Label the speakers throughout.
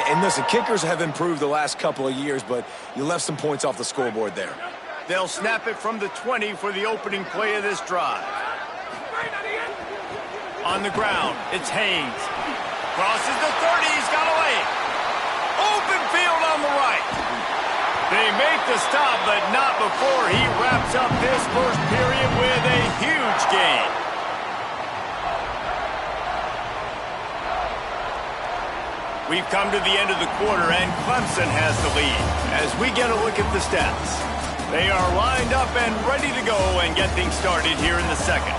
Speaker 1: And listen, kickers have improved the last couple of years, but you left some points off the scoreboard there.
Speaker 2: They'll snap it from the 20 for the opening play of this drive. On the ground, it's Haynes. Crosses the 30, he's got away. Open field on the right. They make the stop, but not before he wraps up this first period with a huge gain. We've come to the end of the quarter, and Clemson has the lead. As we get a look at the stats, they are lined up and ready to go and get things started here in the second.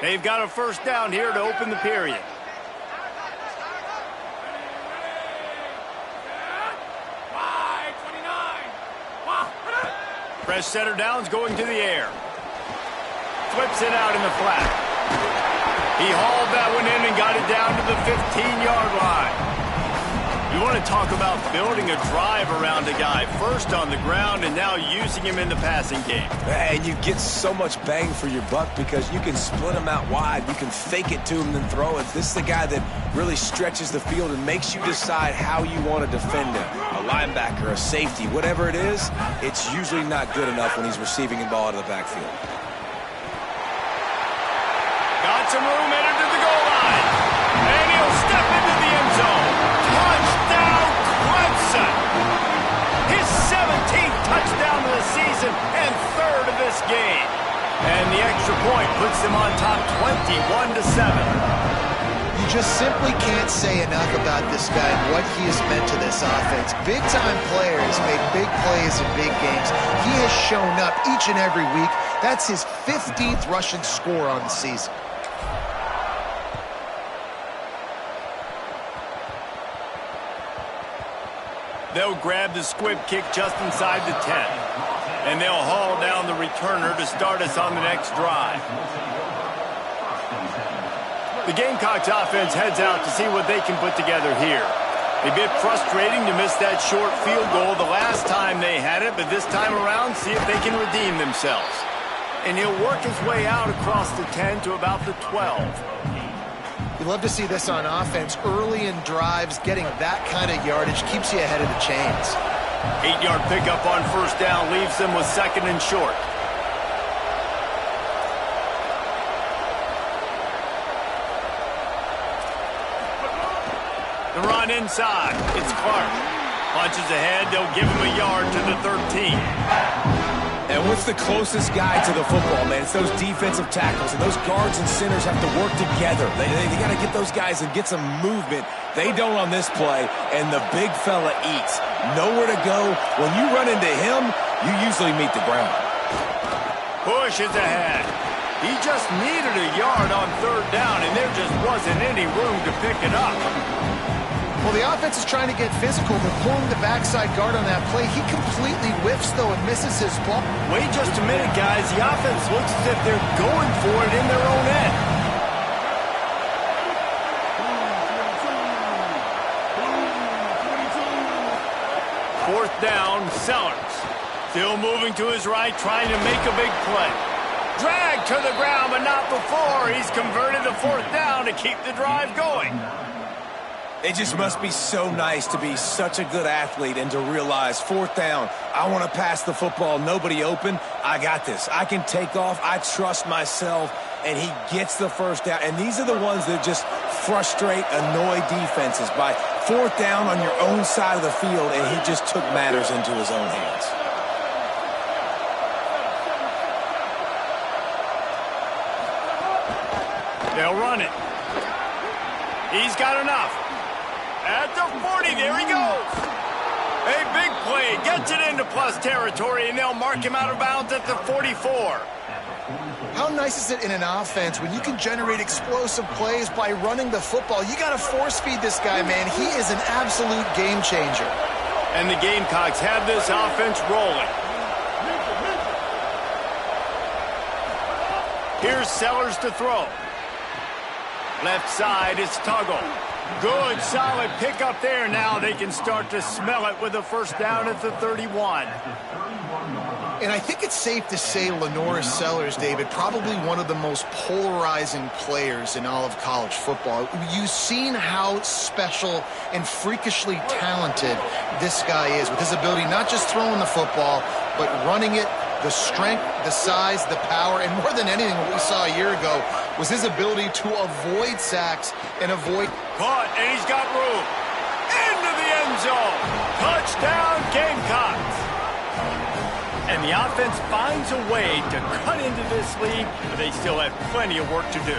Speaker 2: They've got a first down here to open the period. Fresh setter down's going to the air. Flips it out in the flat. He hauled that one in and got it down to the 15-yard line. You want to talk about building a drive around a guy, first on the ground and now using him in the passing game.
Speaker 1: And you get so much bang for your buck because you can split him out wide. You can fake it to him and throw it. This is the guy that really stretches the field and makes you decide how you want to defend him. A linebacker, a safety, whatever it is, it's usually not good enough when he's receiving the ball out of the backfield.
Speaker 2: Got some room, entered to the goal line. And he'll step into the end zone. Touchdown, Clemson! His 17th touchdown of the season and third of this game. And the extra point puts them on top 21-7.
Speaker 3: You just simply can't say enough about this guy and what he has meant to this offense. Big-time player has made big plays in big games. He has shown up each and every week. That's his 15th rushing score on the season.
Speaker 2: They'll grab the squib kick just inside the 10. And they'll haul down the returner to start us on the next drive. The Gamecocks offense heads out to see what they can put together here. A bit frustrating to miss that short field goal the last time they had it, but this time around, see if they can redeem themselves. And he'll work his way out across the 10 to about the 12.
Speaker 3: You love to see this on offense. Early in drives, getting that kind of yardage keeps you ahead of the chains.
Speaker 2: 8-yard pickup on first down leaves them with second and short. The run inside. It's Clark. Punches ahead. They'll give him a yard to the 13.
Speaker 1: And what's the closest guy to the football, man? It's those defensive tackles, and those guards and centers have to work together. They got to get those guys and get some movement. They don't on this play, and the big fella eats. Nowhere to go. When you run into him, you usually meet the ground.
Speaker 2: Pushes ahead. He just needed a yard on third down, and there just wasn't any room to pick it up.
Speaker 3: Well, the offense is trying to get physical. They're pulling the backside guard on that play. He completely whiffs, though, and misses his ball.
Speaker 2: Wait just a minute, guys. The offense looks as if they're going for it in their own end. Fourth down, Sellers. Still moving to his right, trying to make a big play. Dragged to the ground, but not before. He's converted a fourth down to keep the drive going.
Speaker 1: It just must be so nice to be such a good athlete and to realize fourth down, I want to pass the football, nobody open, I got this. I can take off, I trust myself, and he gets the first down. And these are the ones that just frustrate, annoy defenses by fourth down on your own side of the field, and he just took matters into his own hands.
Speaker 2: They'll run it. He's got enough. At the 40, there he goes. A big play, gets it into plus territory, and they'll mark him out of bounds at the 44.
Speaker 3: How nice is it in an offense when you can generate explosive plays by running the football? You got to force feed this guy, man. He is an absolute game changer.
Speaker 2: And the Gamecocks have this offense rolling. Here's Sellers to throw. Left side, it's Tuggle. Good, solid pickup there. Now they can start to smell it with a first down at the 31.
Speaker 3: And I think it's safe to say Lenore Sellers, David, probably one of the most polarizing players in all of college football. You've seen how special and freakishly talented this guy is with his ability not just throwing the football, but running it, the strength, the size, the power, and more than anything, what we saw a year ago was his ability to avoid sacks and avoid...
Speaker 2: Caught, and he's got room. Into the end zone. Touchdown, Gamecocks. And the offense finds a way to cut into this lead, but they still have plenty of work to do.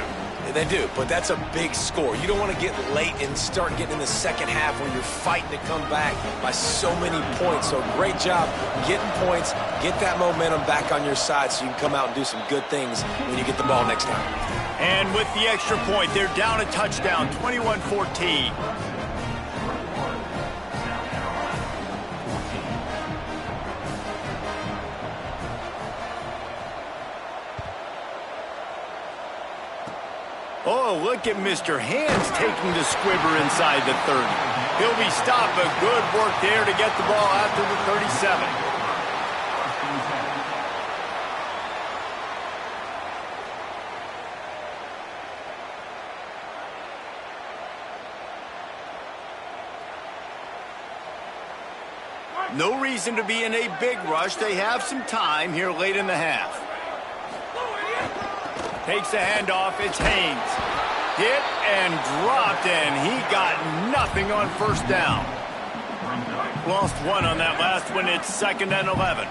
Speaker 1: They do, but that's a big score. You don't want to get late and start getting in the second half where you're fighting to come back by so many points. So great job getting points, get that momentum back on your side so you can come out and do some good things when you get the ball next time.
Speaker 2: And with the extra point, they're down a touchdown, 21-14. Oh, look at Mr. Hands taking the squibber inside the 30. He'll be stopped, but good work there to get the ball out to the 37. No reason to be in a big rush. They have some time here late in the half. Takes the handoff. It's Haynes. Hit and dropped, and he got nothing on first down. Lost one on that last one. It's 2nd and 11.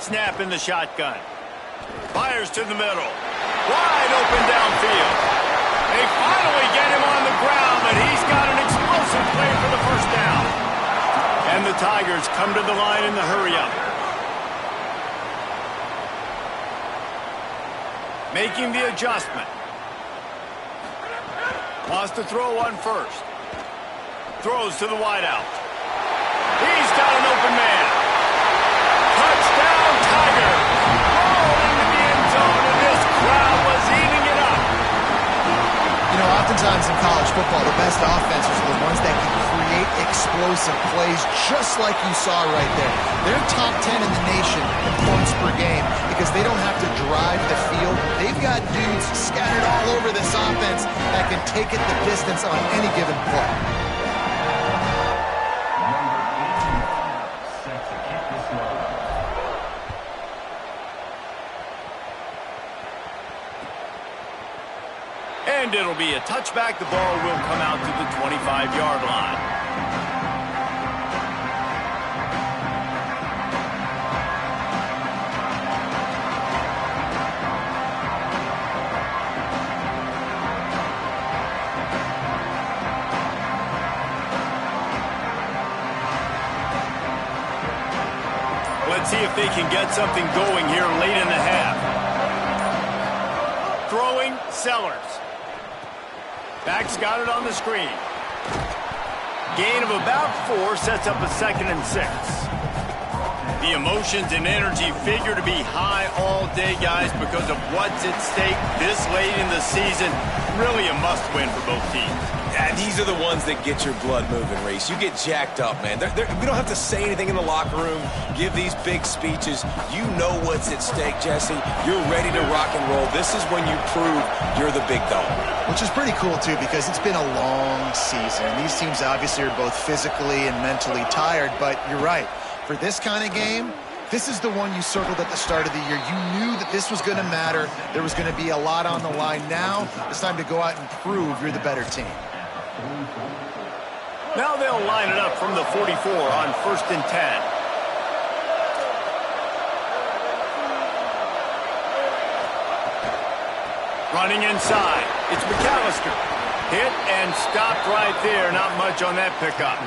Speaker 2: Snap in the shotgun. Fires to the middle. Wide open downfield. They finally get him on the ground, but he's got an explosive play for the first down. And the Tigers come to the line in the hurry-up. Making the adjustment. Wants to throw on first. Throws to the wideout. He's got an open man. Touchdown, Tigers. Roll into the end zone, and this crowd was eating it up.
Speaker 3: You know, oftentimes in college football, the best offenses are the ones that can create explosive plays just like you saw right there. They're top 10 in the nation in points per game because they don't have to drive the field. They've got dudes scattered all over this offense that can take it the distance on any given play.
Speaker 2: And it'll be a touchback. The ball will come out to the 25-yard line. Let's see if they can get something going here late in the half. Throwing, Sellers. Back's got it on the screen. Gain of about 4 sets up a 2nd and 6. The emotions and energy figure to be high all day, guys, because of what's at stake this late in the season. Really a must-win for both teams.
Speaker 1: Yeah, these are the ones that get your blood moving, Reese. You get jacked up, man. We don't have to say anything in the locker room, give these big speeches. You know what's at stake, Jesse. You're ready to rock and roll. This is when you prove you're the big dog.
Speaker 3: Which is pretty cool, too, because it's been a long season. These teams obviously are both physically and mentally tired, but you're right. For this kind of game, this is the one you circled at the start of the year. You knew that this was going to matter. There was going to be a lot on the line. Now it's time to go out and prove you're the better team.
Speaker 2: Now they'll line it up from the 44 on 1st and 10. Running inside. It's McAllister. Hit and stopped right there. Not much on that pickup.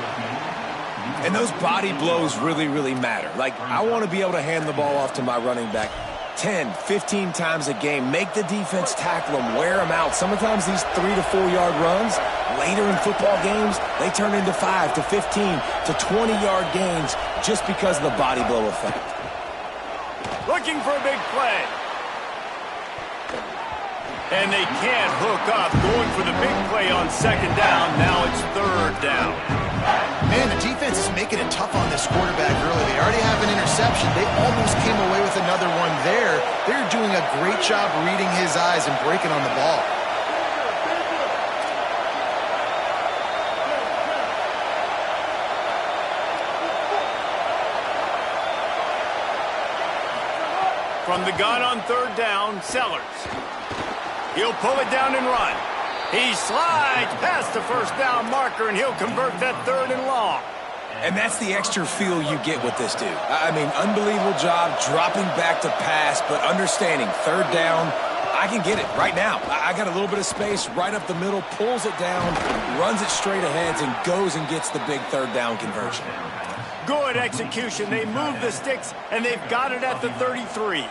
Speaker 1: And those body blows really, really matter. Like, I want to be able to hand the ball off to my running back 10, 15 times a game. Make the defense tackle them, wear them out. Sometimes these 3 to 4 yard runs, later in football games, they turn into 5 to 15 to 20-yard gains just because of the body blow effect.
Speaker 2: Looking for a big play. And they can't hook up, going for the big play on second down. Now it's third down.
Speaker 3: Man, the defense is making it tough on this quarterback early. They already have an interception. They almost came away with another one there. They're doing a great job reading his eyes and breaking on the ball.
Speaker 2: From the gun on third down, Sellers. He'll pull it down and run. He slides past the first down marker, and he'll convert that third and long.
Speaker 1: And that's the extra feel you get with this dude. I mean, unbelievable job dropping back to pass, but understanding third down, I can get it right now. I got a little bit of space right up the middle, pulls it down, runs it straight ahead, and goes and gets the big third down conversion.
Speaker 2: Good execution. They move the sticks, and they've got it at the 33.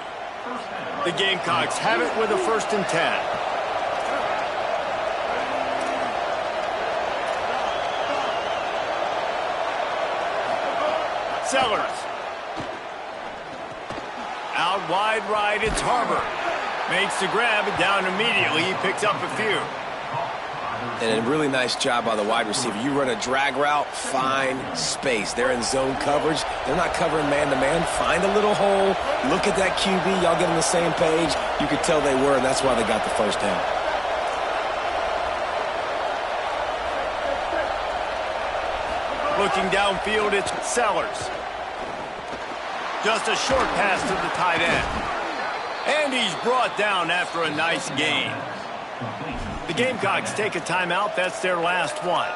Speaker 2: The Gamecocks have it with a 1st and 10. Sellers. Out wide right, it's Harbor. Makes the grab, and down immediately. He picks up a few.
Speaker 1: And a really nice job by the wide receiver. You run a drag route, find space. They're in zone coverage. They're not covering man-to-man. Find a little hole. Look at that QB. Y'all get on the same page. You could tell they were, and that's why they got the first down.
Speaker 2: Looking downfield, it's Sellers. Just a short pass to the tight end. And he's brought down after a nice gain. The Gamecocks take a timeout. That's their last one.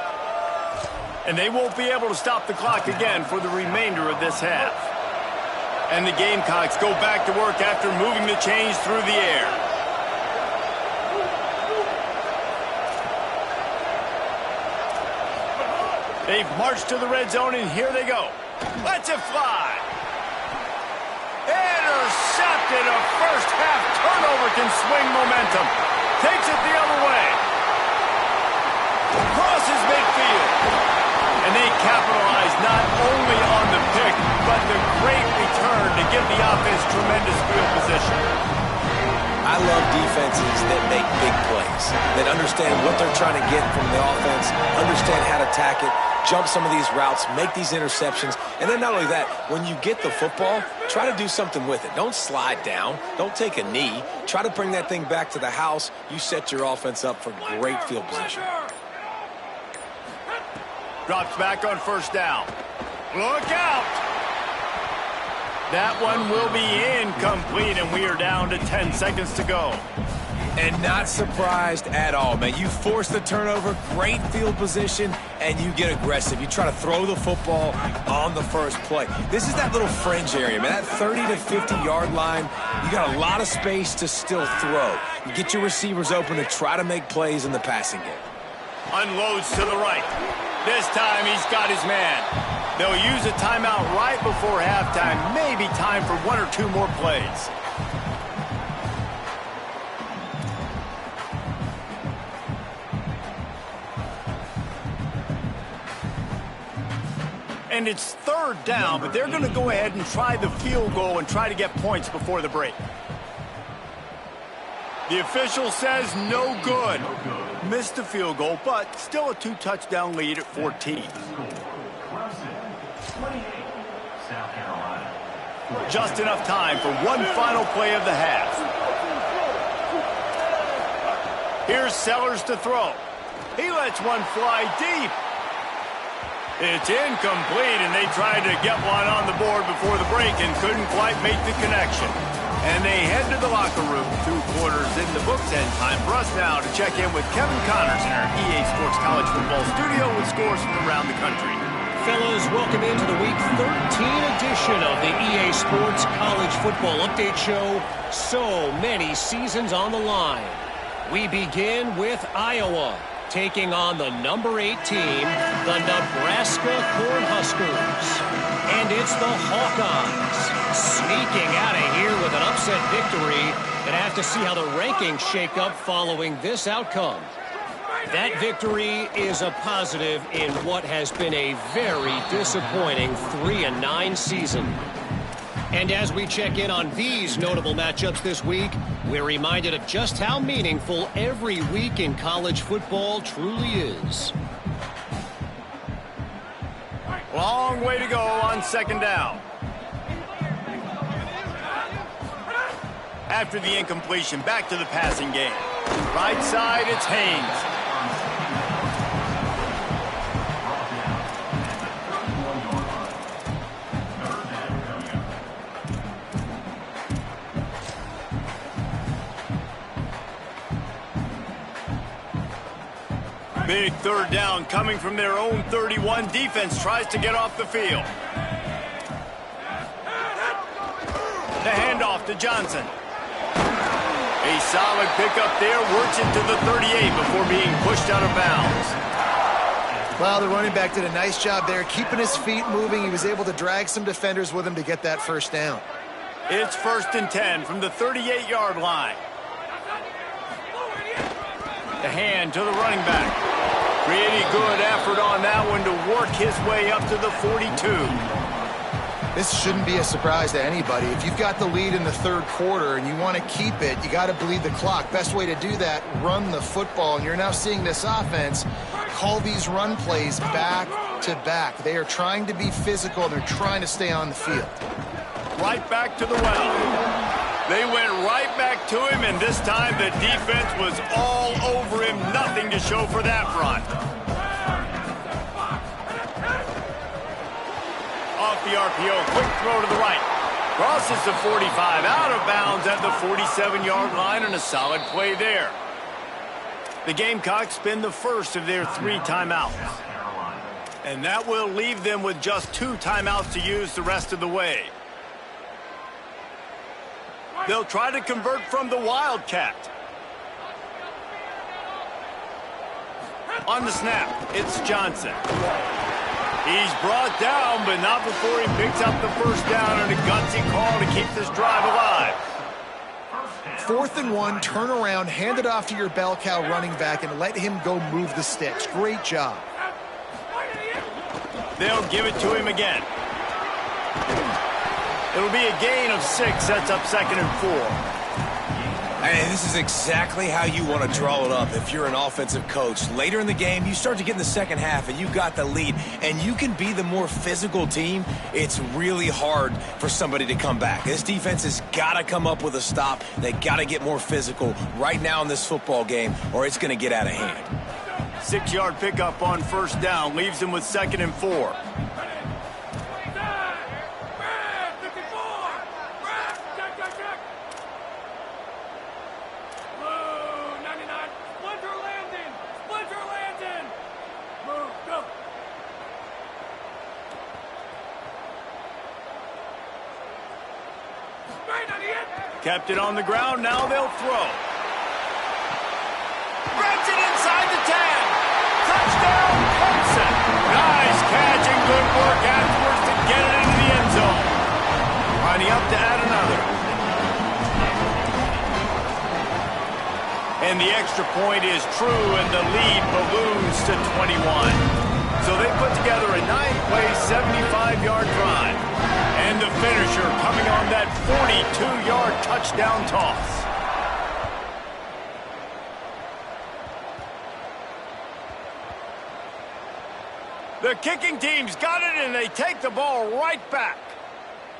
Speaker 2: And they won't be able to stop the clock again for the remainder of this half. And the Gamecocks go back to work after moving the chains through the air. They've marched to the red zone, and here they go. Let's it fly. Intercepted. A first half turnover can swing momentum. Takes it the other way. Crosses midfield. And they capitalize not only on the pick, but the great return to give the offense tremendous field position.
Speaker 1: I love defenses that make big plays, that understand what they're trying to get from the offense, understand how to attack it, jump some of these routes, make these interceptions, and then not only that, when you get the football, try to do something with it. Don't slide down. Don't take a knee. Try to bring that thing back to the house. You set your offense up for great field position.
Speaker 2: Drops back on first down. Look out! That one will be incomplete, and we are down to 10 seconds to go.
Speaker 1: And not surprised at all, man. You force the turnover, great field position, and you get aggressive. You try to throw the football on the first play. This is that little fringe area, man. That 30 to 50-yard line, you got a lot of space to still throw. You get your receivers open to try to make plays in the passing game.
Speaker 2: Unloads to the right. This time he's got his man. They'll use a timeout right before halftime. Maybe time for 1 or 2 more plays. And it's third down, but they're going to go ahead and try the field goal and try to get points before the break. The official says no good. Missed the field goal, but still a 2-touchdown lead at 14. Just enough time for one final play of the half. Here's Sellers to throw. He lets one fly deep. It's incomplete, and they tried to get one on the board before the break and couldn't quite make the connection. And they head to the locker room. 2 quarters in the books, and time for us now to check in with Kevin Connors in our EA Sports College Football studio with scores from around the country.
Speaker 4: Fellas, welcome into the Week 13 edition of the EA Sports College Football Update Show. So many seasons on the line. We begin with Iowa, taking on the number 8 team, the Nebraska Cornhuskers. And it's the Hawkeyes sneaking out of here with an upset victory. Gonna have to see how the rankings shake up following this outcome. That victory is a positive in what has been a very disappointing 3-9 season. And as we check in on these notable matchups this week, we're reminded of just how meaningful every week in college football truly is.
Speaker 2: Long way to go on second down. After the incompletion, back to the passing game. Right side, it's Haynes. Big third down coming from their own 31. Defense tries to get off the field. The handoff to Johnson. A solid pickup there, works it to the 38 before being pushed out of bounds.
Speaker 3: Well, the running back did a nice job there, keeping his feet moving. He was able to drag some defenders with him to get that first down.
Speaker 2: It's 1st and 10 from the 38-yard line. The hand to the running back. Pretty good effort on that one to work his way up to the 42.
Speaker 3: This shouldn't be a surprise to anybody. If you've got the lead in the third quarter and you want to keep it, you got to bleed the clock. Best way to do that, run the football. And you're now seeing this offense call these run plays back to back. They are trying to be physical, and they're trying to stay on the field.
Speaker 2: Right back to the well. They went right back to him, and this time the defense was all over him. Nothing to show for that front. Off the RPO, quick throw to the right. Crosses the 45, out of bounds at the 47-yard line, and a solid play there. The Gamecocks spend the first of their 3 timeouts. And that will leave them with just 2 timeouts to use the rest of the way. They'll try to convert from the Wildcat. On the snap, it's Johnson. He's brought down, but not before he picks up the first down, and a gutsy call to keep this drive alive.
Speaker 3: 4th and 1, turn around, hand it off to your bell cow running back, and let him go move the sticks. Great job.
Speaker 2: They'll give it to him again. It'll be a gain of 6, sets up 2nd and 4.
Speaker 1: Hey, this is exactly how you want to draw it up if you're an offensive coach. Later in the game, you start to get in the second half, and you got the lead, and you can be the more physical team. It's really hard for somebody to come back. This defense has got to come up with a stop. They got to get more physical right now in this football game, or it's going to get out of hand.
Speaker 2: 6-yard pickup on first down leaves them with 2nd and 4. Kept it on the ground, now they'll throw. Grabs it inside the 10. Touchdown, Clemson. Nice catch and good work afterwards to get it into the end zone. Lining up to add another. And the extra point is true, and the lead balloons to 21. So they put together a 9-play, 75-yard drive. And the finisher coming on that 42-yard touchdown toss. The kicking team's got it, and they take the ball right back.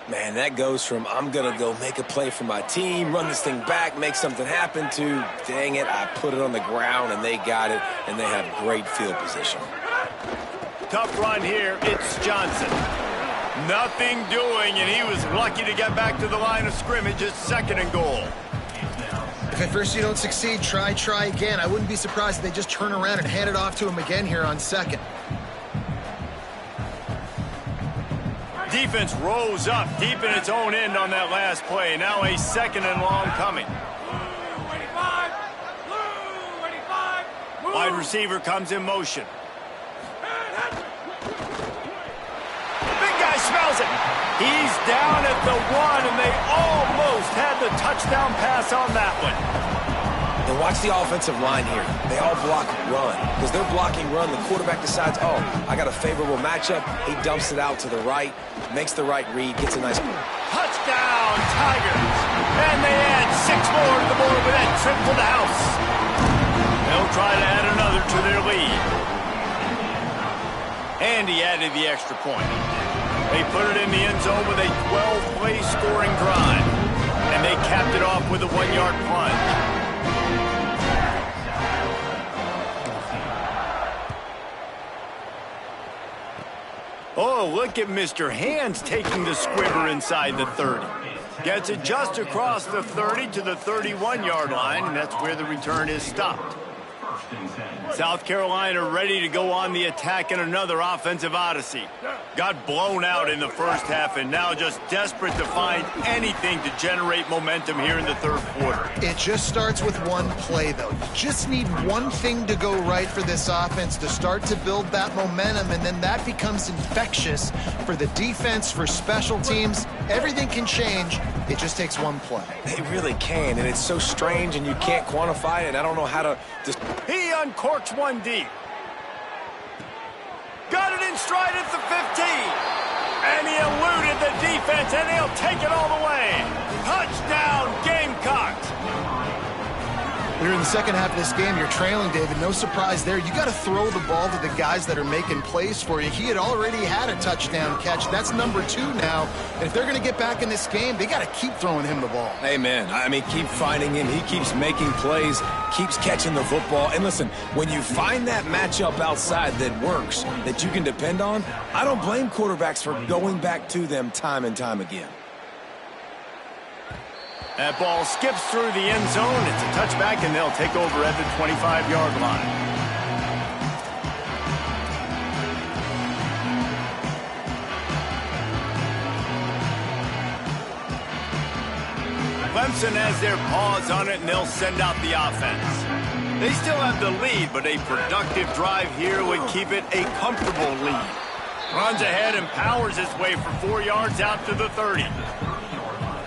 Speaker 1: Man, that goes from I'm going to go make a play for my team, run this thing back, make something happen, to dang it, I put it on the ground, and they got it, and they have great field position.
Speaker 2: Tough run here. It's Johnson. Nothing doing, and he was lucky to get back to the line of scrimmage. It's 2nd and goal.
Speaker 3: If at first you don't succeed, try again. I wouldn't be surprised if they just turn around and hand it off to him again here on 2nd.
Speaker 2: Defense rose up deep in its own end on that last play. Now a 2nd and long coming. Wide receiver comes in motion. Smells it. He's down at the 1, and they almost had the touchdown pass on that one.
Speaker 1: And watch the offensive line here. They all block run. Because they're blocking run, the quarterback decides, oh, I got a favorable matchup. He dumps it out to the right, makes the right read, gets a nice
Speaker 2: Touchdown, Tigers. And they add 6 more to the board with that trip to the house. They'll try to add another to their lead. And he added the extra point. They put it in the end zone with a 12-play scoring drive. And they capped it off with a 1-yard plunge. Oh, look at Mr. Hands taking the squibber inside the 30. Gets it just across the 30 to the 31-yard line, and that's where the return is stopped. South Carolina ready to go on the attack in another offensive odyssey. Got blown out in the first half and now just desperate to find anything to generate momentum here in the third quarter.
Speaker 3: It just starts with one play, though. You just need one thing to go right for this offense to start to build that momentum, and then that becomes infectious for the defense, for special teams. Everything can change. It just takes one play.
Speaker 1: They really can, and it's so strange, and you can't quantify it, and I don't know how to just...
Speaker 2: He uncorks one deep. Got it in stride at the 15. And he eluded the defense, and he'll take it all the way. Touchdown, Gamecocks.
Speaker 3: Here in the second half of this game, you're trailing, David. No surprise there. You got to throw the ball to the guys that are making plays for you. He had already had a touchdown catch. That's number 2 now. And if they're going to get back in this game, they got to keep throwing him the ball.
Speaker 1: Amen. I mean, keep finding him. He keeps making plays, keeps catching the football. And listen, when you find that matchup outside that works, that you can depend on, I don't blame quarterbacks for going back to them time and time again.
Speaker 2: That ball skips through the end zone. It's a touchback, and they'll take over at the 25-yard line. Clemson has their paws on it, and they'll send out the offense. They still have the lead, but a productive drive here would keep it a comfortable lead. Runs ahead and powers his way for 4 yards out to the 30.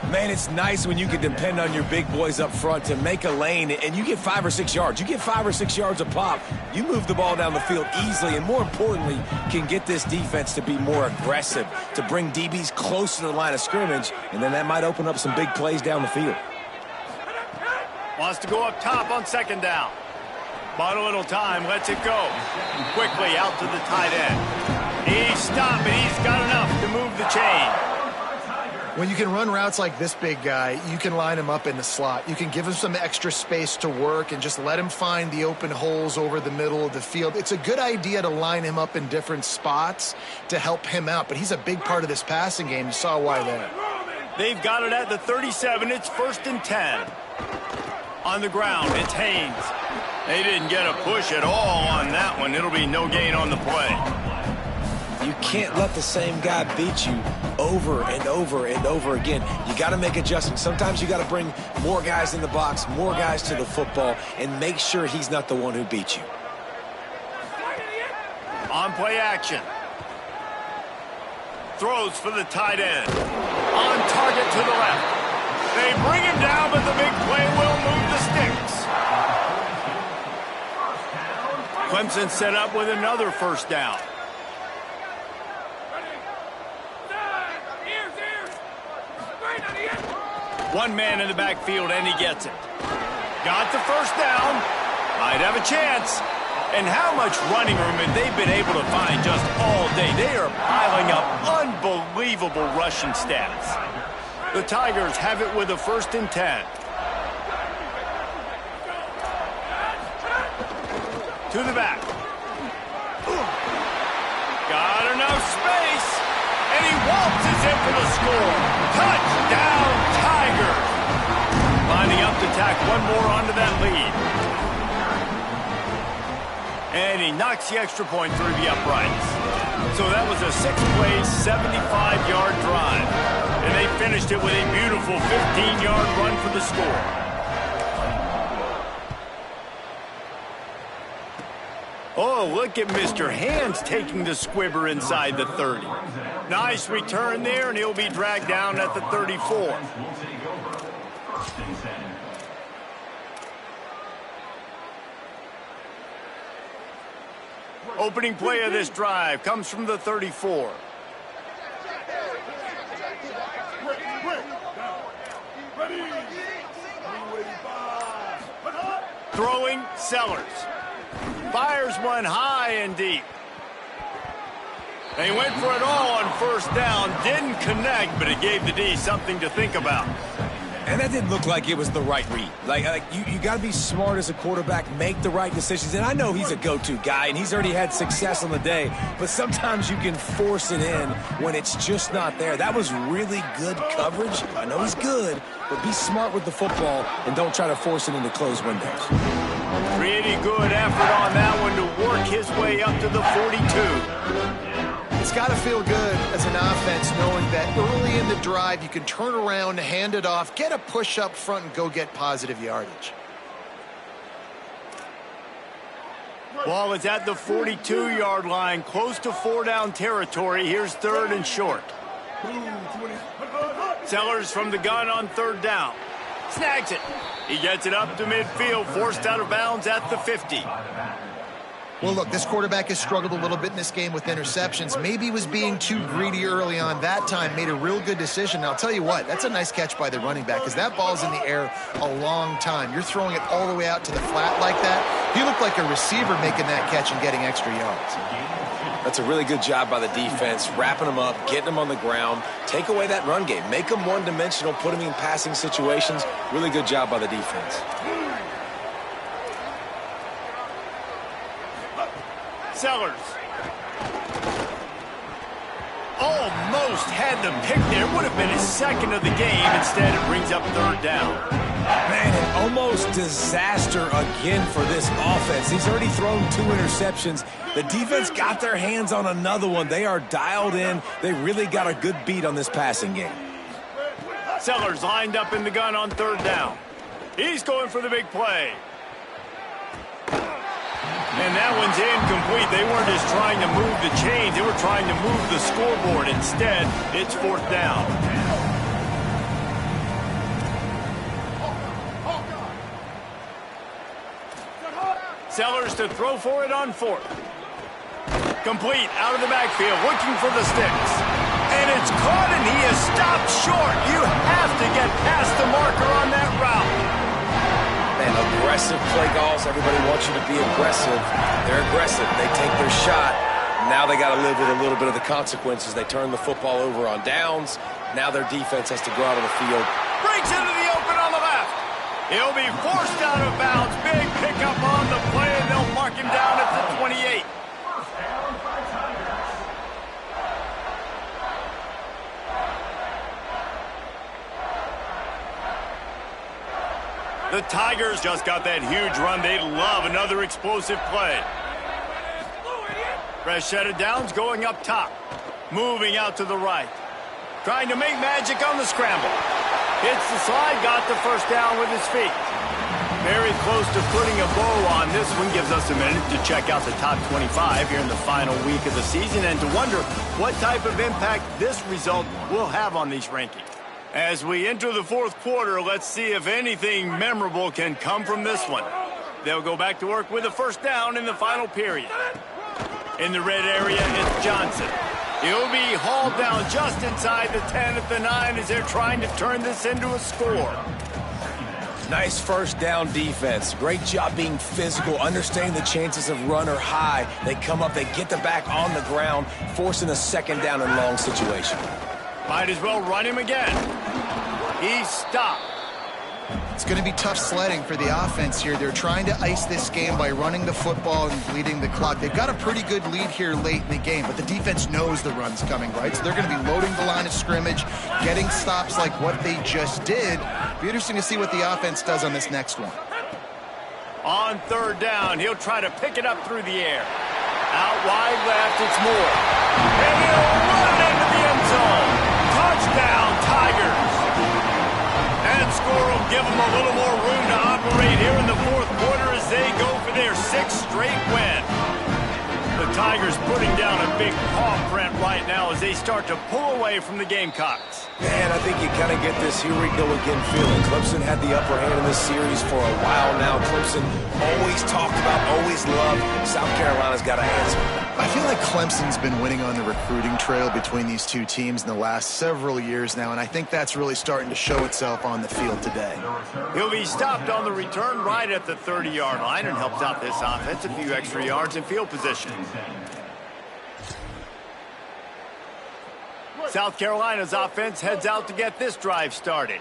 Speaker 1: Man, it's nice when you can depend on your big boys up front to make a lane, and you get 5 or 6 yards. You get 5 or 6 yards a pop. You move the ball down the field easily, and more importantly, can get this defense to be more aggressive, to bring DBs close to the line of scrimmage, and then that might open up some big plays down the field.
Speaker 2: Wants to go up top on second down. Bought a little time, lets it go. Quickly out to the tight end. He's stopping. He's got enough to move the chain.
Speaker 3: When you can run routes like this big guy, you can line him up in the slot. You can give him some extra space to work and just let him find the open holes over the middle of the field. It's a good idea to line him up in different spots to help him out, but he's a big part of this passing game. You saw why there.
Speaker 2: They've got it at the 37. It's 1st and 10. On the ground, it's Haynes. They didn't get a push at all on that one. It'll be no gain on the play.
Speaker 1: You can't let the same guy beat you over and over and over again. You got to make adjustments. Sometimes you got to bring more guys in the box, more guys to the football, and make sure he's not the one who beats you.
Speaker 2: On play action. Throws for the tight end. On target to the left. They bring him down, but the big play will move the sticks. Clemson set up with another first down. One man in the backfield, and he gets it. Got the first down. Might have a chance. And how much running room have they been able to find just all day? They are piling up unbelievable rushing stats. The Tigers have it with a 1st and 10. To the back. Got enough space. And he waltzes in for the score. Touchdown, Tigers. Lining up to tack one more onto that lead. And he knocks the extra point through the uprights. So that was a 6-play, 75-yard drive. And they finished it with a beautiful 15-yard run for the score. Oh, look at Mr. Hands taking the squibber inside the 30. Nice return there, and he'll be dragged down at the 34. Opening play of this drive comes from the 34. Throwing, Sellers. Fires one high and deep. They went for it all on first down. Didn't connect, but it gave the D something to think about.
Speaker 1: And that didn't look like it was the right read. Like you got to be smart as a quarterback, make the right decisions. And I know he's a go-to guy, and he's already had success on the day. But sometimes you can force it in when it's just not there. That was really good coverage. I know he's good, but be smart with the football and don't try to force it into closed windows.
Speaker 2: Pretty good effort on that one to work his way up to the 42.
Speaker 3: It's got to feel good as an offense knowing that early in the drive you can turn around, hand it off, get a push up front, and go get positive yardage.
Speaker 2: Ball is at the 42-yard line, close to 4-down territory. Here's 3rd and short. Sellers from the gun on 3rd down. Snags it. He gets it up to midfield, forced out of bounds at the 50.
Speaker 3: Well, look, this quarterback has struggled a little bit in this game with interceptions. Maybe he was being too greedy early on. That time made a real good decision. Now, I'll tell you what, that's a nice catch by the running back because that ball's in the air a long time. You're throwing it all the way out to the flat like that. He looked like a receiver making that catch and getting extra yards.
Speaker 1: That's a really good job by the defense, wrapping them up, getting them on the ground. Take away that run game. Make them one-dimensional, put them in passing situations. Really good job by the defense.
Speaker 2: Sellers. Almost had the pick there. Would have been his second of the game. Instead, it brings up 3rd down.
Speaker 1: Man, an almost disaster again for this offense. He's already thrown 2 interceptions. The defense got their hands on another one. They are dialed in. They really got a good beat on this passing game.
Speaker 2: Sellers lined up in the gun on 3rd down. He's going for the big play. And that one's incomplete. They weren't just trying to move the chains. They were trying to move the scoreboard. Instead, it's 4th down. Sellers to throw for it on 4th. Complete out of the backfield, looking for the sticks. And it's caught, and he is stopped short. You have to get past the marker on that route.
Speaker 1: Man, aggressive play calls. Everybody wants you to be aggressive. They're aggressive. They take their shot. Now they got to live with a little bit of the consequences. They turn the football over on downs. Now their defense has to go out on the field.
Speaker 2: Breaks into the open on the left. He'll be forced out of bounds. Big pickup on the play, and they'll mark him down at the 28. The Tigers just got that huge run. They'd love another explosive play. Fresh Downs going up top. Moving out to the right. Trying to make magic on the scramble. Hits the slide, got the first down with his feet. Very close to putting a bow on this one. Gives us a minute to check out the top 25 here in the final week of the season and to wonder what type of impact this result will have on these rankings. As we enter the 4th quarter, let's see if anything memorable can come from this one. They'll go back to work with a first down in the final period. In the red area, it's Johnson. He'll be hauled down just inside the 10 at the 9 as they're trying to turn this into a score.
Speaker 1: Nice first down defense. Great job being physical, understanding the chances of run are high. They come up, they get the back on the ground, forcing a 2nd down and long situation.
Speaker 2: Might as well run him again. He's stopped.
Speaker 3: It's going to be tough sledding for the offense here. They're trying to ice this game by running the football and bleeding the clock. They've got a pretty good lead here late in the game, but the defense knows the run's coming, right? So they're going to be loading the line of scrimmage, getting stops like what they just did. Be interesting to see what the offense does on this next one.
Speaker 2: On 3rd down, he'll try to pick it up through the air. Out wide left, it's Moore. And he'll run it into the end zone. Touchdown, Tigers. That score will give them a little more room to operate here in the 4th quarter as they go for their 6th straight win. The Tigers putting down a big paw print right now as they start to pull away from the Gamecocks.
Speaker 1: Man, I think you kind of get this here we go again feeling. Clemson had the upper hand in this series for a while now. Clemson always talked about, always loved. South Carolina's got to answer.
Speaker 3: I feel like Clemson's been winning on the recruiting trail between these two teams in the last several years now, and I think that's really starting to show itself on the field today.
Speaker 2: He'll be stopped on the return right at the 30-yard line and helps out this offense a few extra yards in field position. South Carolina's offense heads out to get this drive started.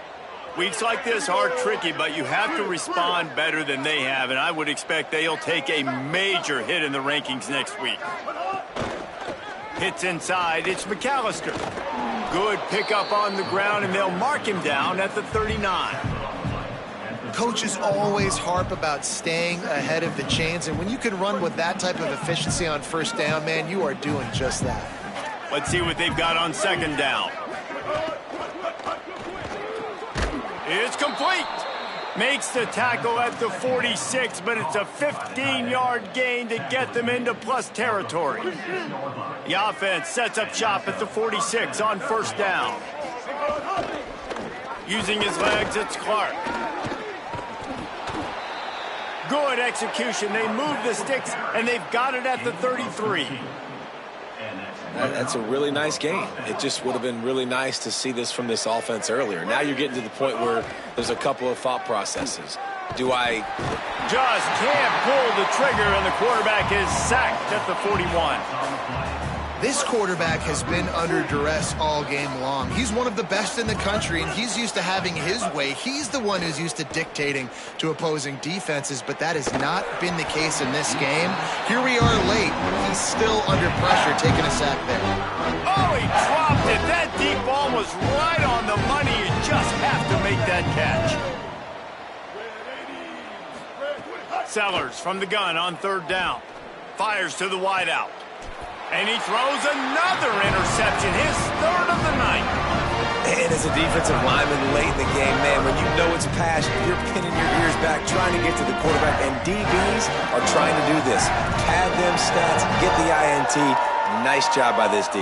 Speaker 2: Weeks like this are tricky, but you have to respond better than they have, and I would expect they'll take a major hit in the rankings next week. Hits inside, it's McAllister. Good pickup on the ground, and they'll mark him down at the 39.
Speaker 3: Coaches always harp about staying ahead of the chains, and when you can run with that type of efficiency on first down, man, you are doing just that.
Speaker 2: Let's see what they've got on second down. It's complete. Makes the tackle at the 46, but it's a 15-yard gain to get them into plus territory. The offense sets up shop at the 46 on first down. Using his legs, it's Clark. Good execution. They move the sticks, and they've got it at the 33.
Speaker 1: That's a really nice game. It just would have been really nice to see this from this offense earlier. Now you're getting to the point where there's a couple of thought processes. Do I
Speaker 2: just can't pull the trigger, and the quarterback is sacked at the 41.
Speaker 3: This quarterback has been under duress all game long. He's one of the best in the country, and he's used to having his way. He's the one who's used to dictating to opposing defenses, but that has not been the case in this game. Here we are late. He's still under pressure, taking a sack there.
Speaker 2: Oh, he dropped it. That deep ball was right on the money. You just have to make that catch. Sellers from the gun on third down. Fires to the wideout. And he throws another interception, his third of the night.
Speaker 1: And as a defensive lineman late in the game, man, when you know it's passed, you're pinning your ears back, trying to get to the quarterback, and DBs are trying to do this. Pad them stats, get the INT. Nice job by this D.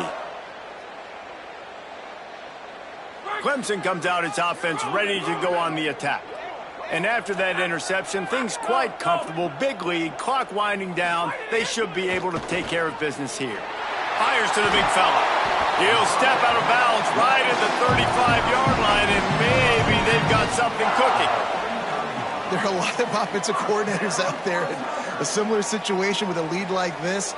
Speaker 2: Clemson comes out its offense ready to go on the attack. And after that interception, things quite comfortable. Big lead, clock winding down. They should be able to take care of business here. Fires to the big fella. He'll step out of bounds right at the 35-yard line, and maybe they've got something cooking.
Speaker 3: There are a lot of offensive coordinators out there in a similar situation with a lead like this.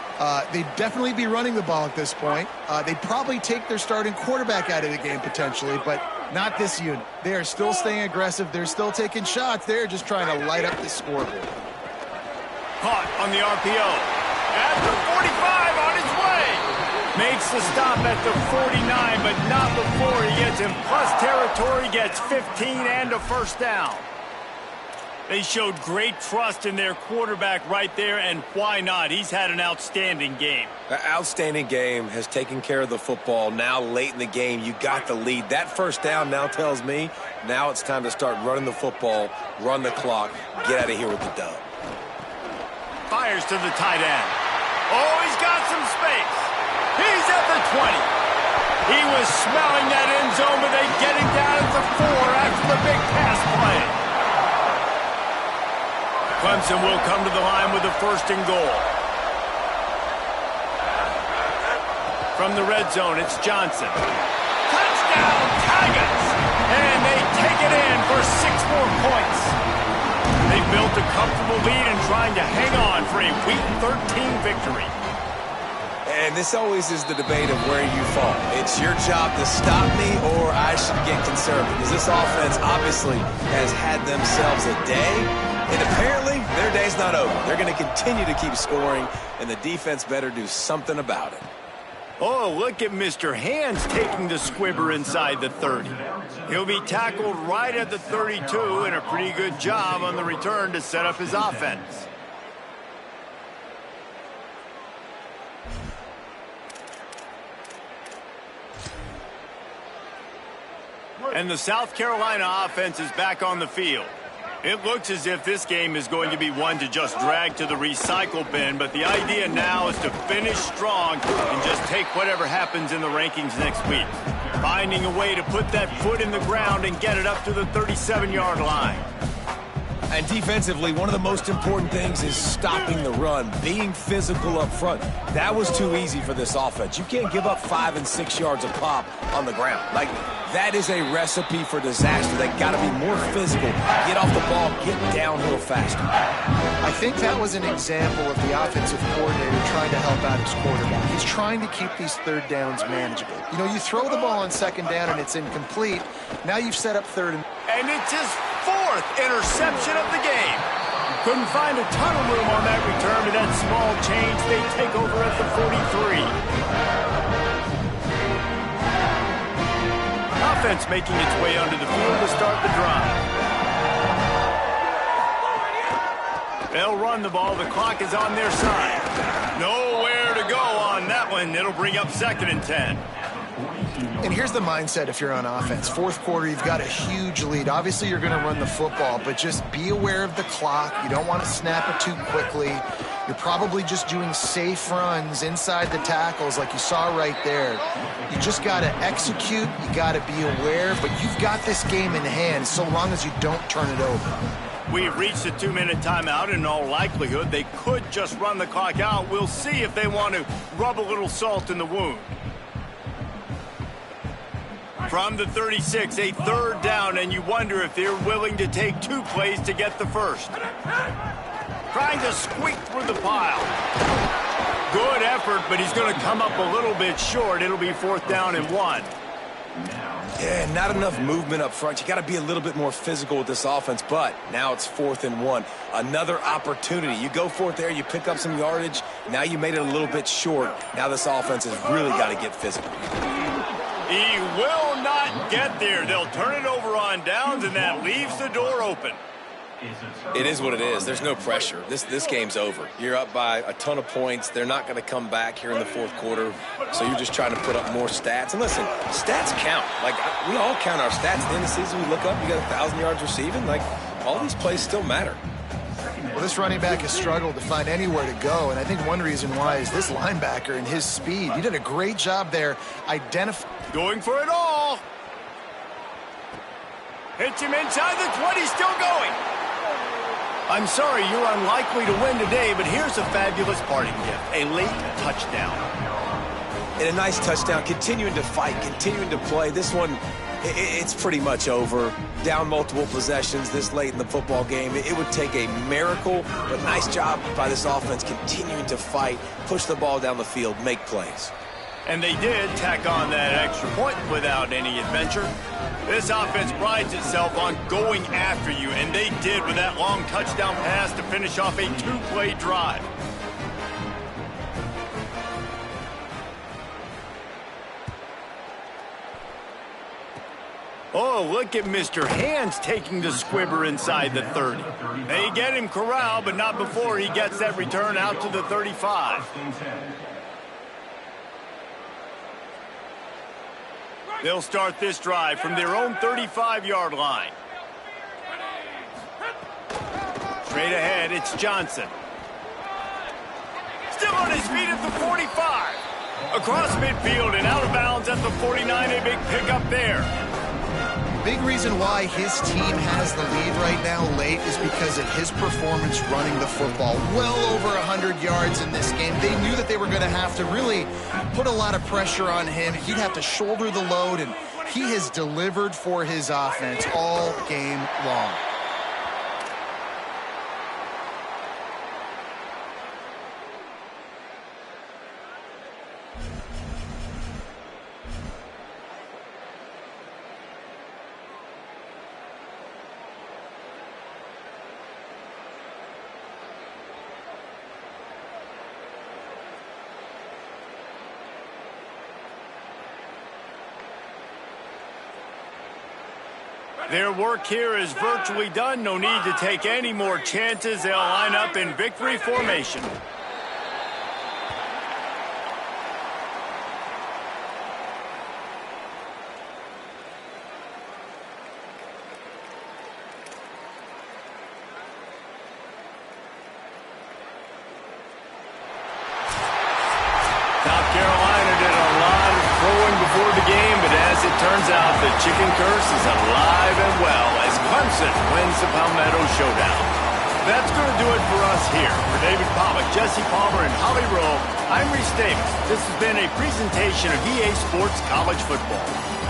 Speaker 3: They'd definitely be running the ball at this point. They'd probably take their starting quarterback out of the game potentially, but not this unit. They are still staying aggressive. They're still taking shots. They're just trying to light up the scoreboard.
Speaker 2: Caught on the RPO. At the 45 on his way. Makes the stop at the 49, but not before he gets in plus territory, gets 15 and a first down. They showed great trust in their quarterback right there, and why not? He's had an outstanding game.
Speaker 1: An outstanding game, has taken care of the football. Now late in the game, you got the lead. That first down now tells me now it's time to start running the football, run the clock, get out of here with the dub.
Speaker 2: Fires to the tight end. Oh, he's got some space. He's at the 20. He was smelling that end zone, but they get him down at the 4 after the big pass play. Clemson will come to the line with a first and goal. From the red zone, it's Johnson. Touchdown, Tigers! And they take it in for 6 more points. They built a comfortable lead and trying to hang on for a Week 13 victory.
Speaker 1: And this always is the debate of where you fall. It's your job to stop me or I should get conservative. Because this offense obviously has had themselves a day. And apparently, their day's not over. They're going to continue to keep scoring, and the defense better do something about it.
Speaker 2: Oh, look at Mr. Hands taking the squibber inside the 30. He'll be tackled right at the 32, and a pretty good job on the return to set up his offense. And the South Carolina offense is back on the field. It looks as if this game is going to be one to just drag to the recycle bin, but the idea now is to finish strong and just take whatever happens in the rankings next week. Finding a way to put that foot in the ground and get it up to the 37-yard line.
Speaker 1: And defensively, one of the most important things is stopping the run, being physical up front. That was too easy for this offense. You can't give up 5 and 6 yards a pop on the ground. Like, that is a recipe for disaster. They got to be more physical, get off the ball, get downhill faster.
Speaker 3: I think that was an example of the offensive coordinator trying to help out his quarterback. He's trying to keep these third downs manageable. You know, you throw the ball on second down and it's incomplete. Now you've set up third and...
Speaker 2: And it's his 4th interception of the game. Couldn't find a ton of room on that return to that small change. They take over at the 43. Offense making its way under the field to start the drive. They'll run the ball. The clock is on their side. Nowhere to go on that one. It'll bring up 2nd and 10.
Speaker 3: And here's the mindset if you're on offense. Fourth quarter, you've got a huge lead. Obviously, you're going to run the football, but just be aware of the clock. You don't want to snap it too quickly. You're probably just doing safe runs inside the tackles like you saw right there. You just got to execute. You got to be aware, but you've got this game in hand so long as you don't turn it over.
Speaker 2: We've reached a 2-minute timeout. In all likelihood, they could just run the clock out. We'll see if they want to rub a little salt in the wound. From the 36, a 3rd down, and you wonder if they're willing to take 2 plays to get the first. Trying to squeak through the pile. Good effort, but he's going to come up a little bit short. It'll be 4th down and 1.
Speaker 1: Yeah, not enough movement up front. You got to be a little bit more physical with this offense, but now it's 4th and 1. Another opportunity. You go for it there, you pick up some yardage. Now you made it a little bit short. Now this offense has really got to get physical.
Speaker 2: He will not get there. They'll turn it over on downs, and that leaves the door open.
Speaker 1: It is what it is. There's no pressure. This game's over. You're up by a ton of points. They're not going to come back here in the 4th quarter, so you're just trying to put up more stats. And listen, stats count. Like, we all count our stats. At the end of the season, we look up, you got 1,000 yards receiving. Like, all these plays still matter.
Speaker 3: Well, this running back has struggled to find anywhere to go, and I think one reason why is this linebacker and his speed. He did a great job there identifying.
Speaker 2: Going for it all. Hits him inside the 20, still going. I'm sorry, you're unlikely to win today, but here's a fabulous parting gift, a late touchdown.
Speaker 1: And a nice touchdown, continuing to fight, continuing to play. This one, it's pretty much over. Down multiple possessions this late in the football game. It would take a miracle, but nice job by this offense continuing to fight, push the ball down the field, make plays.
Speaker 2: And they did tack on that extra point without any adventure. This offense prides itself on going after you, and they did with that long touchdown pass to finish off a 2-play drive. Oh, look at Mr. Hands taking the squibber inside the 30. They get him corralled, but not before he gets that return out to the 35. They'll start this drive from their own 35-yard line. Straight ahead, it's Johnson. Still on his feet at the 45. Across midfield and out of bounds at the 49, a big pickup there.
Speaker 3: Big reason why his team has the lead right now late is because of his performance running the football. Well over 100 yards in this game. They knew that they were going to have to really put a lot of pressure on him. He'd have to shoulder the load, and he has delivered for his offense all game long.
Speaker 2: Their work here is virtually done. No need to take any more chances. They'll line up in victory formation. South Carolina did a lot of throwing before the game, but as it turns out the chicken curse is alive and well as Clemson wins the Palmetto Showdown. That's going to do it for us here. For David Pollack, Jesse Palmer, and Holly Rowe, I'm Reese Davis. This has been a presentation of EA Sports College Football.